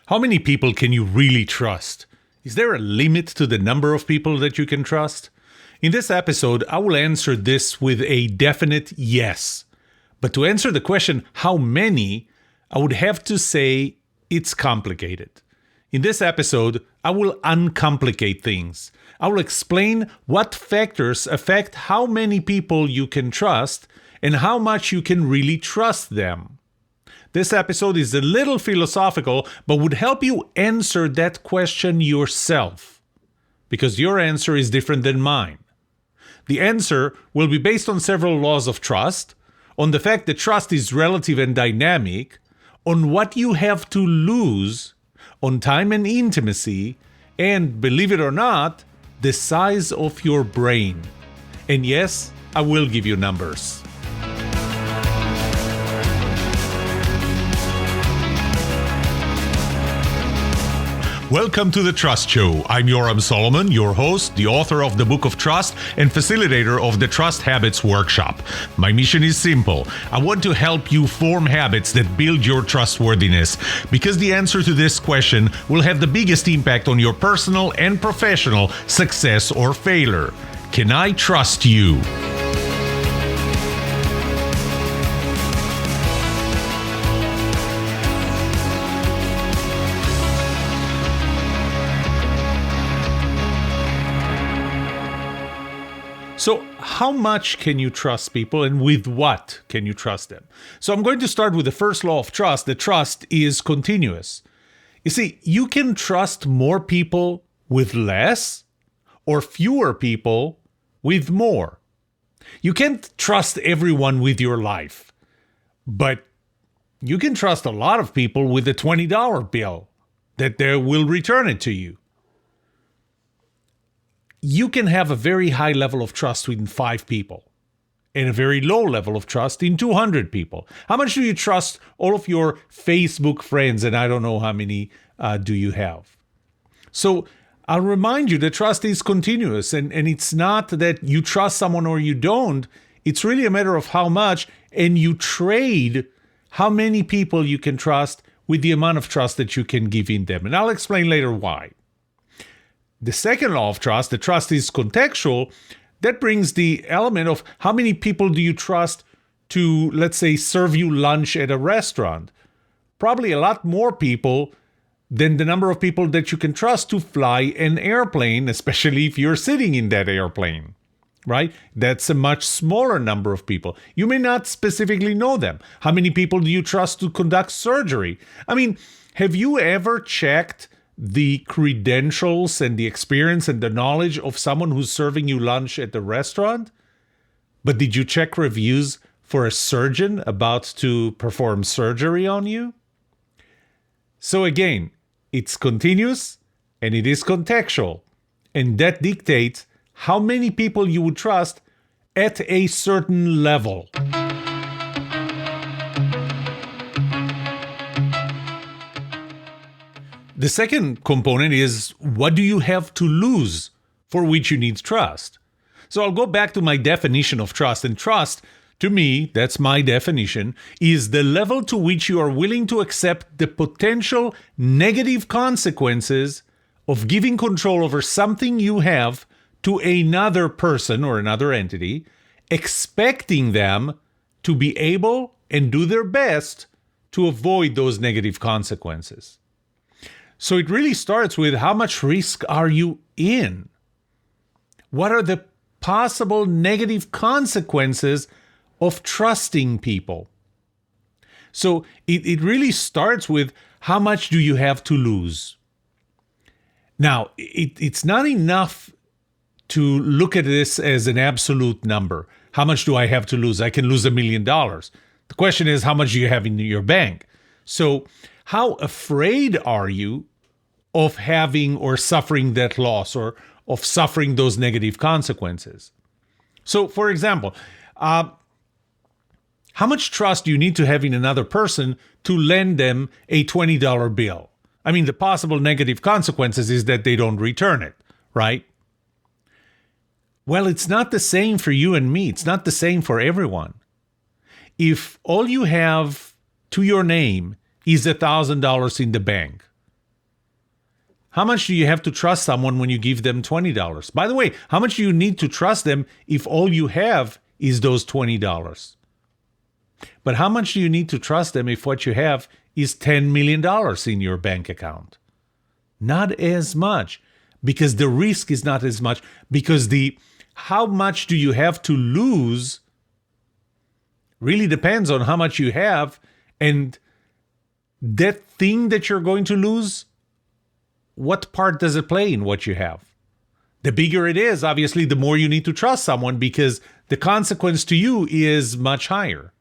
How many people can you really trust? Is there a limit to the number of people that you can trust? In this episode, I will answer this with a definite yes. But to answer the question, how many, I would have to say it's complicated. In this episode, I will uncomplicate things. I will explain what factors affect how many people you can trust and how much you can really trust them. This episode is a little philosophical, but would help you answer that question yourself, because your answer is different than mine. The answer will be based on several laws of trust, on the fact that trust is relative and dynamic, on what you have to lose, on time and intimacy, and, believe it or not, the size of your brain. And yes, I will give you numbers. Welcome to The Trust Show. I'm Yoram Solomon, your host, the author of the Book of Trust, and facilitator of the Trust Habits Workshop. My mission is simple. I want to help you form habits that build your trustworthiness, because the answer to this question will have the biggest impact on your personal and professional success or failure. Can I trust you? So how much can you trust people, and with what can you trust them? So I'm going to start with the first law of trust, that trust is continuous. You see, you can trust more people with less or fewer people with more. You can't trust everyone with your life, but you can trust a lot of people with a $20 bill that they will return it to you. You can have a very high level of trust in 5 people and a very low level of trust in 200 people. How much do you trust all of your Facebook friends? And I don't know how many do you have. So I'll remind you that trust is continuous, and it's not that you trust someone or you don't. It's really a matter of how much, and you trade how many people you can trust with the amount of trust that you can give in them. And I'll explain later why. The second law of trust, the trust is contextual, that brings the element of how many people do you trust to, let's say, serve you lunch at a restaurant. Probably a lot more people than the number of people that you can trust to fly an airplane, especially if you're sitting in that airplane, right? That's a much smaller number of people. You may not specifically know them. How many people do you trust to conduct surgery? I mean, have you ever checked the credentials and the experience and the knowledge of someone who's serving you lunch at the restaurant? But did you check reviews for a surgeon about to perform surgery on you? So again, it's continuous and it is contextual, and that dictates how many people you would trust at a certain level. The second component is, what do you have to lose for which you need trust? So I'll go back to my definition of trust. And trust, to me, that's my definition, is the level to which you are willing to accept the potential negative consequences of giving control over something you have to another person or another entity, expecting them to be able and do their best to avoid those negative consequences. So it really starts with, how much risk are you in? What are the possible negative consequences of trusting people? So it really starts with, how much do you have to lose? Now, it's not enough to look at this as an absolute number. How much do I have to lose? I can lose $1 million. The question is, how much do you have in your bank? So how afraid are you of having or suffering that loss, or of suffering those negative consequences? So, for example, how much trust do you need to have in another person to lend them a $20 bill? I mean, the possible negative consequences is that they don't return it, right? Well, it's not the same for you and me. It's not the same for everyone. If all you have to your name is $1,000 in the bank, How much do you have to trust someone when you give them $20? By the way, how much do you need to trust them if all you have is those $20? But how much do you need to trust them if what you have is $10 million in your bank account? Not as much, because the risk is not as much, because the how much do you have to lose really depends on how much you have, and that thing that you're going to lose, what part does it play in what you have? The bigger it is, obviously, the more you need to trust someone, because the consequence to you is much higher.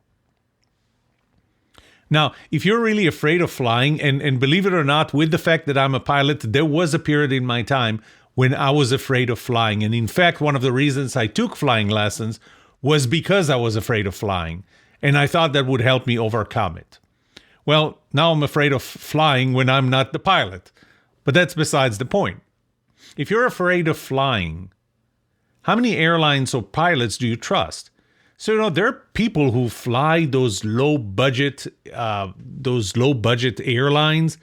Now, if you're really afraid of flying, and believe it or not, with the fact that I'm a pilot, there was a period in my time when I was afraid of flying. And in fact, one of the reasons I took flying lessons was because I was afraid of flying. And I thought that would help me overcome it. Well, now I'm afraid of flying when I'm not the pilot. But that's besides the point. If you're afraid of flying, how many airlines or pilots do you trust? So, there are people who fly those low budget airlines.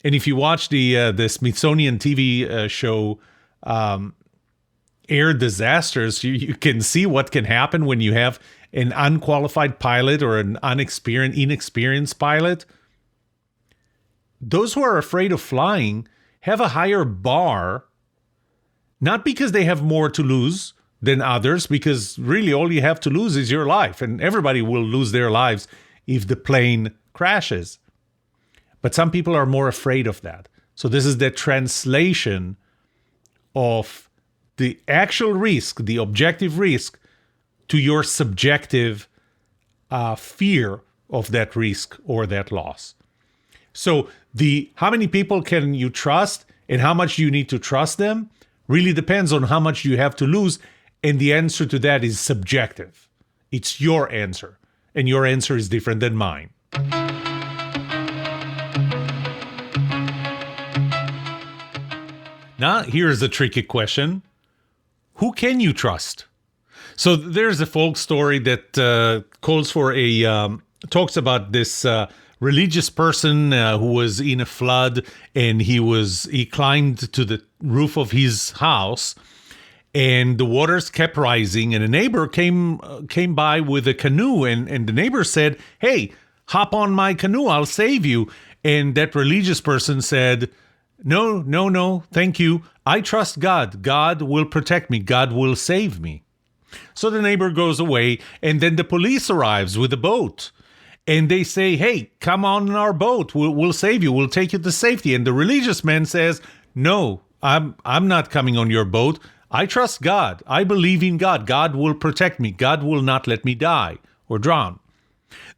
And if you watch the Smithsonian TV show, Air Disasters, you can see what can happen when you have an unqualified pilot or an inexperienced pilot. Those who are afraid of flying have a higher bar, not because they have more to lose than others, because really all you have to lose is your life, and everybody will lose their lives if the plane crashes. But some people are more afraid of that. So this is the translation of the actual risk, the objective risk, to your subjective fear of that risk or that loss. So how many people can you trust and how much you need to trust them really depends on how much you have to lose. And the answer to that is subjective. It's your answer. And your answer is different than mine. Now, here's a tricky question. Who can you trust? So there's a folk story that talks about this religious person who was in a flood, and he climbed to the roof of his house, and the waters kept rising, and a neighbor came by with a canoe, and the neighbor said, "Hey, hop on my canoe, I'll save you." And that religious person said, No, thank you. I trust God. God will protect me. God will save me. So the neighbor goes away, and then the police arrives with a boat. And they say, "Hey, come on in our boat. We'll save you. We'll take you to safety." And the religious man says, "No, I'm not coming on your boat. I trust God. I believe in God. God will protect me. God will not let me die or drown."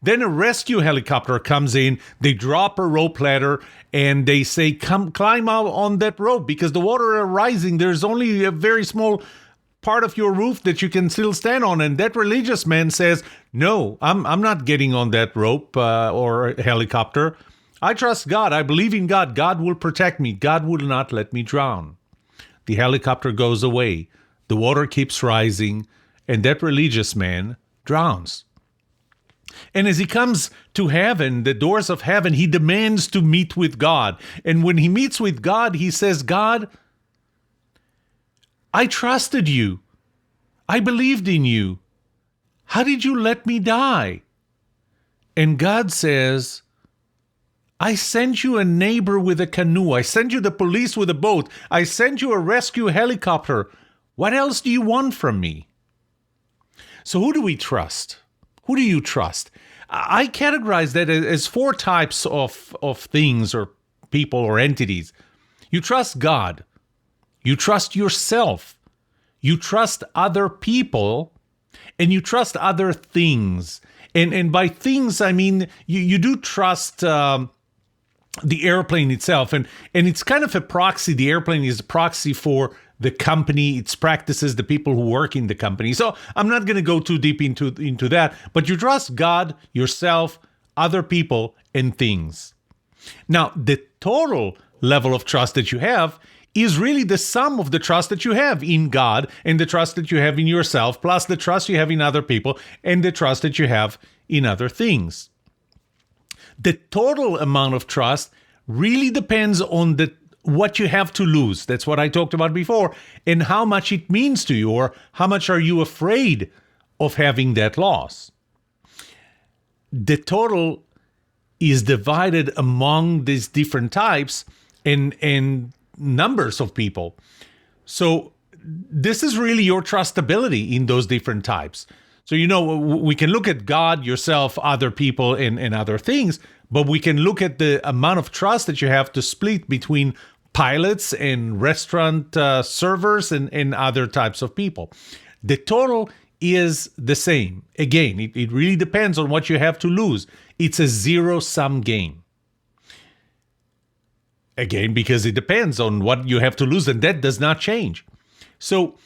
Then a rescue helicopter comes in. They drop a rope ladder, and they say, "Come climb out on that rope, because the water are rising. There's only a very small part of your roof that you can still stand on." And that religious man says, "No, I'm not getting on that rope or helicopter. I trust God. I believe in God. God will protect me. God will not let me drown." The helicopter goes away. The water keeps rising, and that religious man drowns. And as he comes to heaven, the doors of heaven, he demands to meet with God. And when he meets with God, he says, "God, I trusted you. I believed in you. How did you let me die?" And God says, "I sent you a neighbor with a canoe. I sent you the police with a boat. I sent you a rescue helicopter. What else do you want from me?" So who do we trust? Who do you trust? I categorize that as four types of things or people or entities. You trust God. You trust yourself. You trust other people. And you trust other things. And by things, I mean you do trust the airplane itself. And it's kind of a proxy. The airplane is a proxy for the company, its practices, the people who work in the company. So I'm not going to go too deep into that, but you trust God, yourself, other people, and things. Now, the total level of trust that you have is really the sum of the trust that you have in God and the trust that you have in yourself, plus the trust you have in other people and the trust that you have in other things. The total amount of trust really depends on what you have to lose. That's what I talked about before, and how much it means to you, or how much are you afraid of having that loss. The total is divided among these different types and numbers of people. So this is really your trustability in those different types. So, we can look at God, yourself, other people, and other things, but we can look at the amount of trust that you have to split between pilots and restaurant servers and other types of people. The total is the same. Again, it really depends on what you have to lose. It's a zero-sum game. Again, because it depends on what you have to lose, and that does not change. So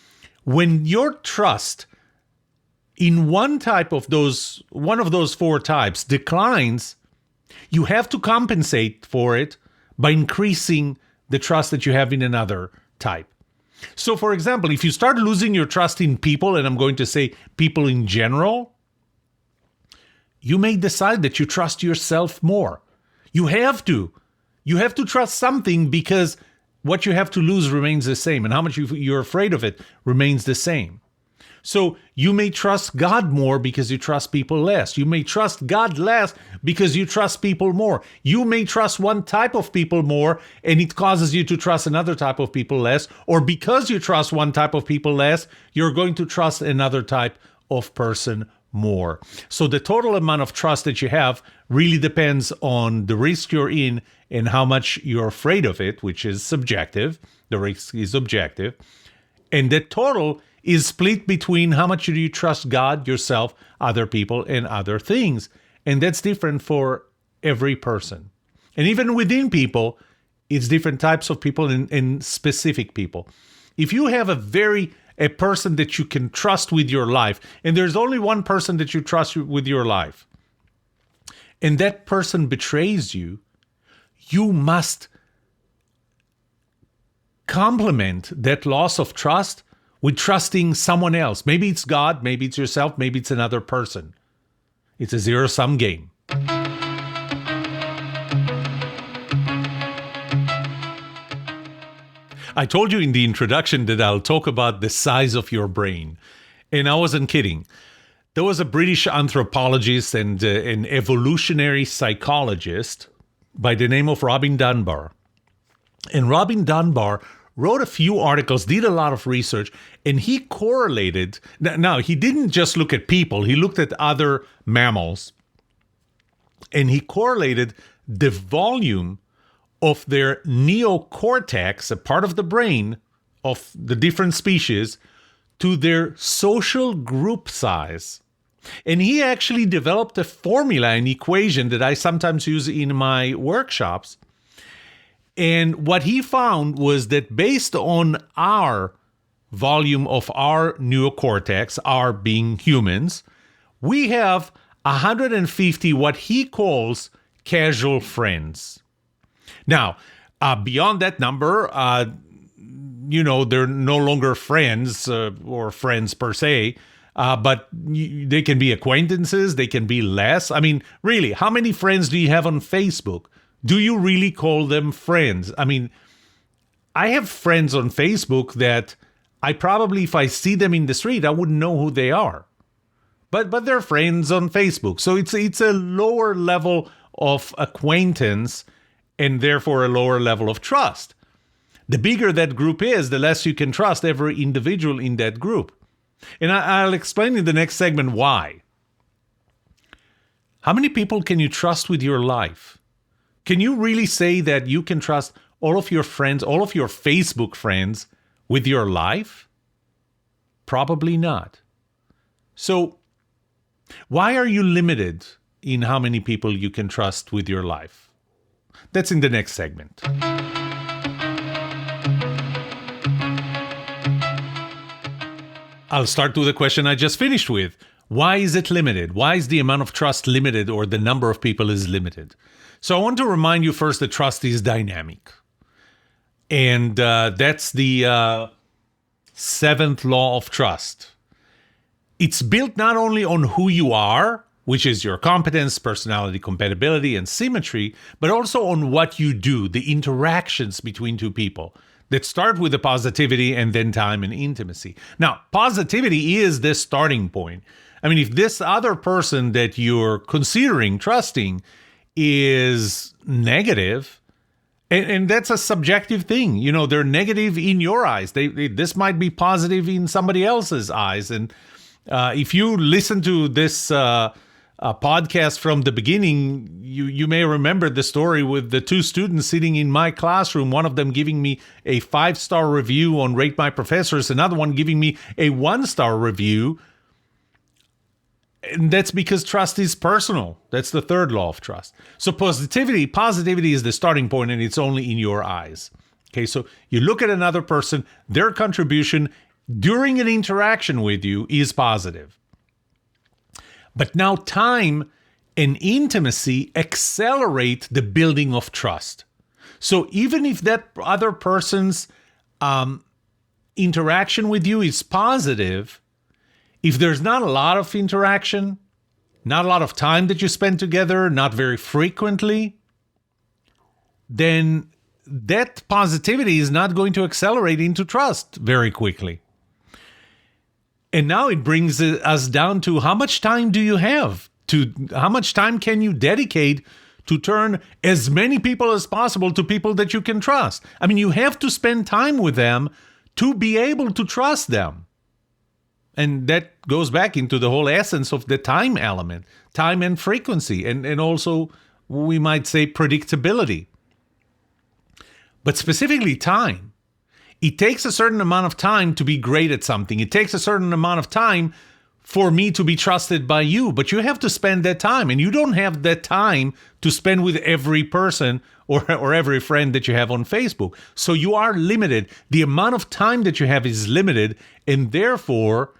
when your trust in one of those 4 types declines, you have to compensate for it by increasing the trust that you have in another type. So, for example, if you start losing your trust in people, and I'm going to say people in general, you may decide that you trust yourself more. You have to. You have to trust something, because what you have to lose remains the same, and how much you're afraid of it remains the same. So you may trust God more because you trust people less. You may trust God less because you trust people more. You may trust one type of people more, and it causes you to trust another type of people less. Or because you trust one type of people less, you're going to trust another type of person more. So the total amount of trust that you have really depends on the risk you're in and how much you're afraid of it, which is subjective. The risk is objective. And the total is split between how much do you trust God, yourself, other people, and other things. And that's different for every person. And even within people, it's different types of people and specific people. If you have a person that you can trust with your life, and there's only one person that you trust with your life, and that person betrays you, you must complement that loss of trust with trusting someone else. Maybe it's God, maybe it's yourself, maybe it's another person. It's a zero-sum game. I told you in the introduction that I'll talk about the size of your brain. And I wasn't kidding. There was a British anthropologist and an evolutionary psychologist by the name of Robin Dunbar. And Robin Dunbar wrote a few articles, did a lot of research, and he correlated. Now, he didn't just look at people, he looked at other mammals. And he correlated the volume of their neocortex, a part of the brain of the different species, to their social group size. And he actually developed a formula, an equation that I sometimes use in my workshops. And what he found was that based on our volume of our neocortex, our being humans, we have 150 what he calls casual friends. Now, beyond that number, they're no longer friends or friends per se, but they can be acquaintances, they can be less. I mean, really, how many friends do you have on Facebook? Do you really call them friends? I mean, I have friends on Facebook that I probably, if I see them in the street, I wouldn't know who they are. But they're friends on Facebook. So it's a lower level of acquaintance and therefore a lower level of trust. The bigger that group is, the less you can trust every individual in that group. And I'll explain in the next segment why. How many people can you trust with your life? Can you really say that you can trust all of your friends, all of your Facebook friends with your life? Probably not. So, why are you limited in how many people you can trust with your life? That's in the next segment. I'll start with the question I just finished with. Why is it limited? Why is the amount of trust limited, or the number of people is limited? So I want to remind you first that trust is dynamic. And that's the seventh law of trust. It's built not only on who you are, which is your competence, personality, compatibility, and symmetry, but also on what you do, the interactions between two people that start with the positivity and then time and intimacy. Now, positivity is the starting point. I mean, if this other person that you're considering trusting is negative, and that's a subjective thing, they're negative in your eyes. This might be positive in somebody else's eyes. And if you listen to this podcast from the beginning, you may remember the story with the two students sitting in my classroom, one of them giving me a 5-star review on Rate My Professors, another one giving me a 1-star review. And that's because trust is personal. That's the third law of trust. So positivity is the starting point, and it's only in your eyes. Okay, so you look at another person, their contribution during an interaction with you is positive. But now time and intimacy accelerate the building of trust. So even if that other person's interaction with you is positive, if there's not a lot of interaction, not a lot of time that you spend together, not very frequently, then that positivity is not going to accelerate into trust very quickly. And now it brings us down to how much time do you have? How much time can you dedicate to turn as many people as possible to people that you can trust? I mean, you have to spend time with them to be able to trust them. And that goes back into the whole essence of the time element, time and frequency, and also, we might say, predictability. But specifically time. It takes a certain amount of time to be great at something. It takes a certain amount of time for me to be trusted by you, but you have to spend that time, and you don't have that time to spend with every person or every friend that you have on Facebook. So you are limited. The amount of time that you have is limited, and therefore,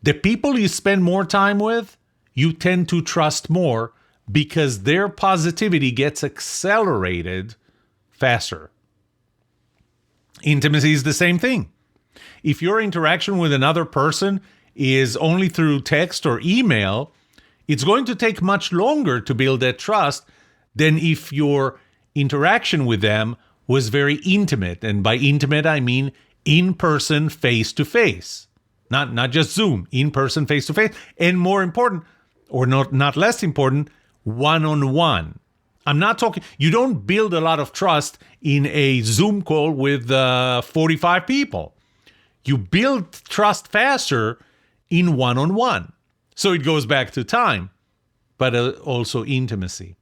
the people you spend more time with, you tend to trust more because their positivity gets accelerated faster. Intimacy is the same thing. If your interaction with another person is only through text or email, it's going to take much longer to build that trust than if your interaction with them was very intimate. And by intimate, I mean in person, face to face. Not just Zoom, in person, face to face. And more important, or not less important, one-on-one. I'm not talking, you don't build a lot of trust in a Zoom call with 45 people. You build trust faster in one-on-one. So it goes back to time, but also intimacy.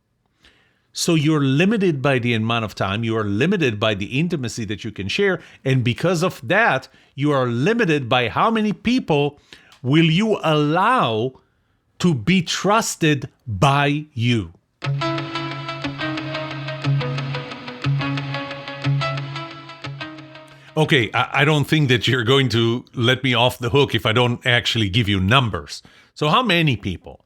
So you're limited by the amount of time, you are limited by the intimacy that you can share, and because of that, you are limited by how many people will you allow to be trusted by you. Okay, I don't think that you're going to let me off the hook if I don't actually give you numbers. So how many people?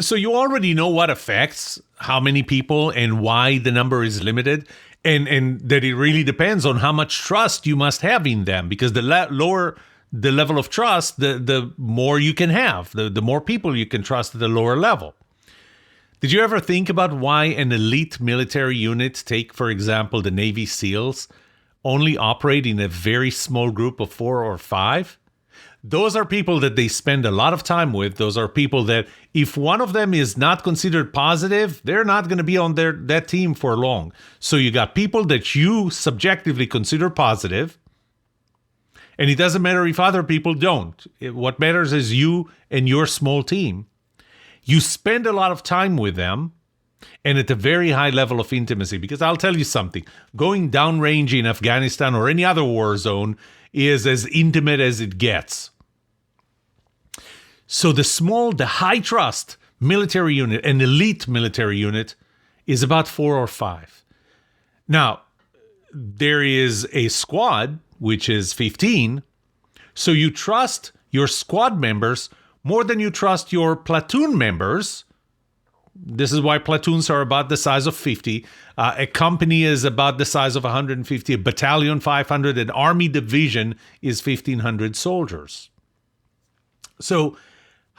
So you already know what affects how many people and why the number is limited, and that it really depends on how much trust you must have in them, because the lower the level of trust, the more you can have, the more people you can trust at the lower level. Did you ever think about why an elite military unit, take for example the Navy SEALs, only operate in a very small group of 4 or 5? Those are people that they spend a lot of time with. Those are people that if one of them is not considered positive, they're not going to be on that team for long. So you got people that you subjectively consider positive, and it doesn't matter if other people don't. What matters is you and your small team. You spend a lot of time with them, and at a very high level of intimacy. Because I'll tell you something, going downrange in Afghanistan or any other war zone is as intimate as it gets. So the high trust military unit, an elite military unit, is about 4 or 5. Now, there is a squad, which is 15. So you trust your squad members more than you trust your platoon members. This is why platoons are about the size of 50. A company is about the size of 150. A battalion, 500. An army division is 1,500 soldiers. So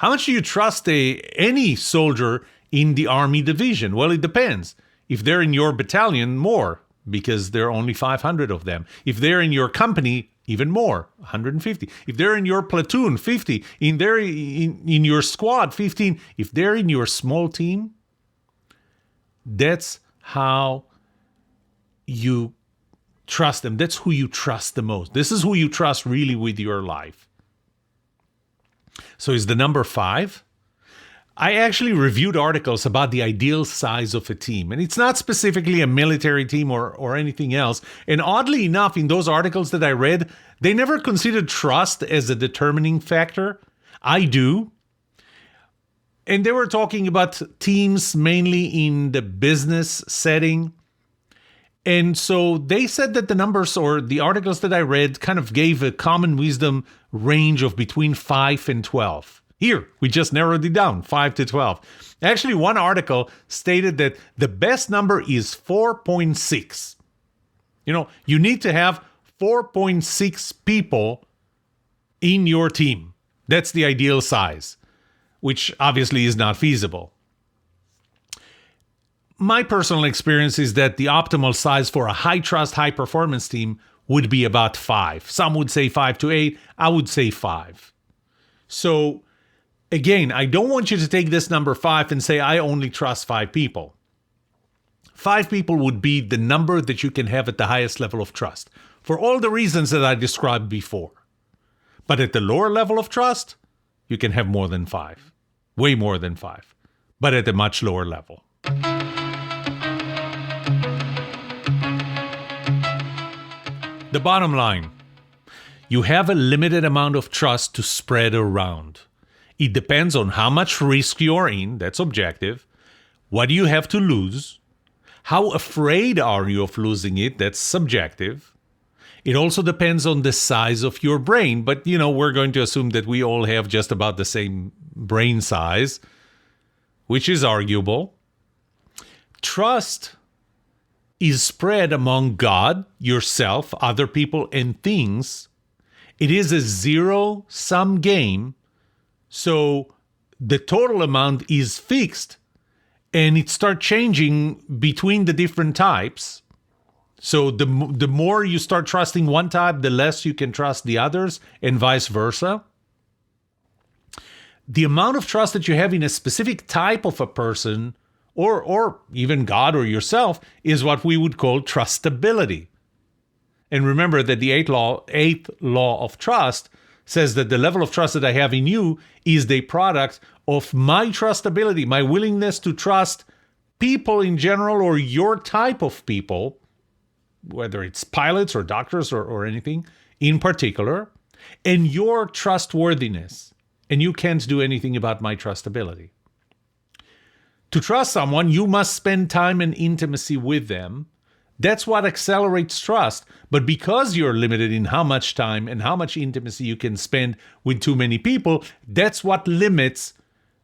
How much do you trust any soldier in the army division? Well, it depends. If they're in your battalion, more, because there are only 500 of them. If they're in your company, even more, 150. If they're in your platoon, 50. In your squad, 15. If they're in your small team, that's how you trust them. That's who you trust the most. This is who you trust really with your life. So is the number 5? I actually reviewed articles about the ideal size of a team, and it's not specifically a military team or anything else. And oddly enough, in those articles that I read, they never considered trust as a determining factor. I do. And they were talking about teams mainly in the business setting. And so they said that the numbers or the articles that I read kind of gave a common wisdom range of between 5 and 12. Here, we just narrowed it down, 5 to 12. Actually, one article stated that the best number is 4.6. You need to have 4.6 people in your team. That's the ideal size, which obviously is not feasible. My personal experience is that the optimal size for a high-trust, high-performance team would be about 5. Some would say 5 to 8. I would say 5. So, again, I don't want you to take this number 5 and say, I only trust 5 people. 5 people would be the number that you can have at the highest level of trust, for all the reasons that I described before. But at the lower level of trust, you can have more than 5. Way more than 5. But at a much lower level. The bottom line, you have a limited amount of trust to spread around. It depends on how much risk you're in, that's objective. What do you have to lose? How afraid are you of losing it, that's subjective. It also depends on the size of your brain, but we're going to assume that we all have just about the same brain size, which is arguable. Trust is spread among God, yourself, other people, and things. It is a zero-sum game, so the total amount is fixed, and it starts changing between the different types. So the more you start trusting one type, the less you can trust the others, and vice versa. The amount of trust that you have in a specific type of a person, or even God or yourself, is what we would call trustability. And remember that the eighth law of trust says that the level of trust that I have in you is the product of my trustability, my willingness to trust people in general or your type of people, whether it's pilots or doctors or anything in particular, and your trustworthiness. And you can't do anything about my trustability. To trust someone, you must spend time and intimacy with them. That's what accelerates trust. But because you're limited in how much time and how much intimacy you can spend with too many people, that's what limits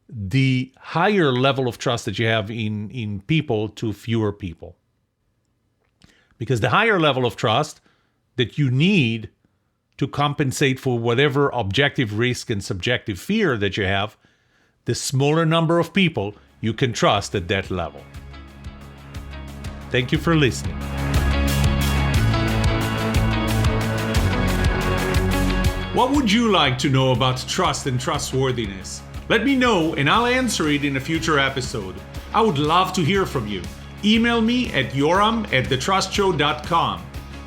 the higher level of trust that you have in people to fewer people. Because the higher level of trust that you need to compensate for whatever objective risk and subjective fear that you have, the smaller number of people you can trust at that level. Thank you for listening. What would you like to know about trust and trustworthiness? Let me know and I'll answer it in a future episode. I would love to hear from you. Email me at yoram@thetrustshow.com.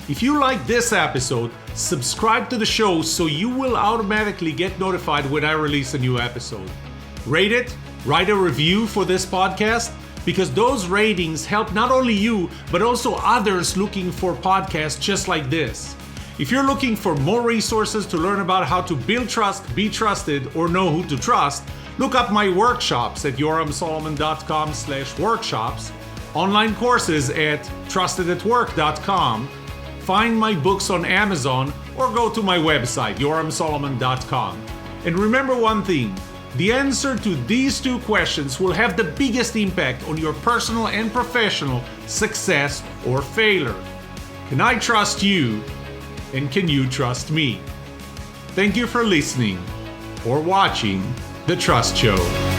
If you like this episode, subscribe to the show so you will automatically get notified when I release a new episode. Rate it. Write a review for this podcast, because those ratings help not only you, but also others looking for podcasts just like this. If you're looking for more resources to learn about how to build trust, be trusted, or know who to trust, look up my workshops at yoramsolomon.com/workshops, online courses at trustedatwork.com, find my books on Amazon, or go to my website, yoramsolomon.com. And remember one thing, the answer to these 2 questions will have the biggest impact on your personal and professional success or failure. Can I trust you? And can you trust me? Thank you for listening or watching, The Trust Show.